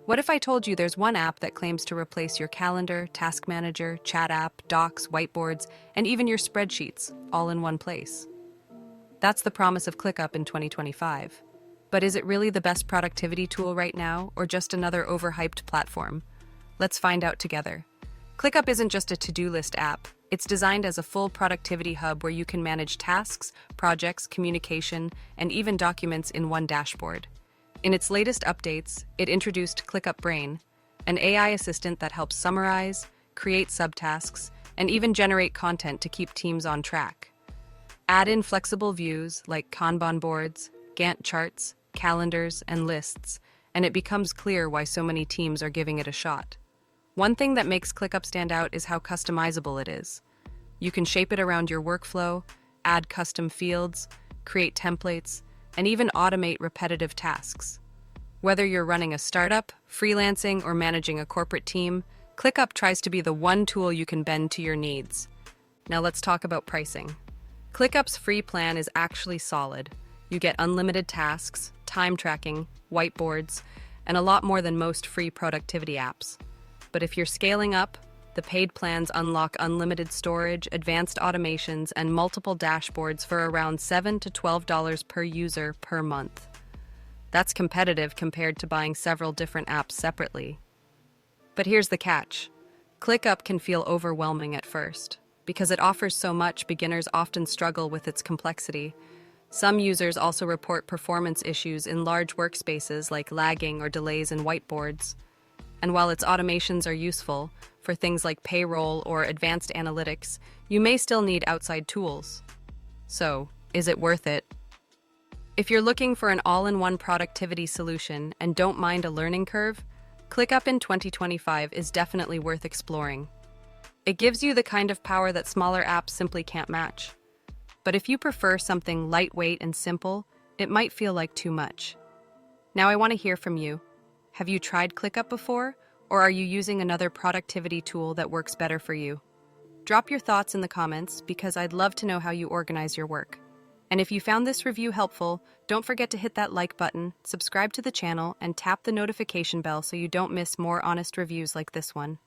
What if I told you there's one app that claims to replace your calendar, task manager, chat app, docs, whiteboards, and even your spreadsheets, all in one place? That's the promise of ClickUp in 2025. But is it really the best productivity tool right now, or just another overhyped platform? Let's find out together. ClickUp isn't just a to-do list app. It's designed as a full productivity hub where you can manage tasks, projects, communication, and even documents in one dashboard. In its latest updates, it introduced ClickUp Brain, an AI assistant that helps summarize, create subtasks, and even generate content to keep teams on track. Add in flexible views like Kanban boards, Gantt charts, calendars, and lists, and it becomes clear why so many teams are giving it a shot. One thing that makes ClickUp stand out is how customizable it is. You can shape it around your workflow, add custom fields, create templates, and even automate repetitive tasks. Whether you're running a startup, freelancing, or managing a corporate team, ClickUp tries to be the one tool you can bend to your needs. Now let's talk about pricing. ClickUp's free plan is actually solid. You get unlimited tasks, time tracking, whiteboards, and a lot more than most free productivity apps. But if you're scaling up, the paid plans unlock unlimited storage, advanced automations, and multiple dashboards for around $7 to $12 per user per month. That's competitive compared to buying several different apps separately. But here's the catch. ClickUp can feel overwhelming at first. Because it offers so much, beginners often struggle with its complexity. Some users also report performance issues in large workspaces like lagging or delays in whiteboards. And while its automations are useful for things like payroll or advanced analytics, you may still need outside tools. So, is it worth it? If you're looking for an all-in-one productivity solution and don't mind a learning curve, ClickUp in 2025 is definitely worth exploring. It gives you the kind of power that smaller apps simply can't match. But if you prefer something lightweight and simple, it might feel like too much. Now I want to hear from you. Have you tried ClickUp before, or are you using another productivity tool that works better for you? Drop your thoughts in the comments because I'd love to know how you organize your work. And if you found this review helpful, don't forget to hit that like button, subscribe to the channel, and tap the notification bell so you don't miss more honest reviews like this one.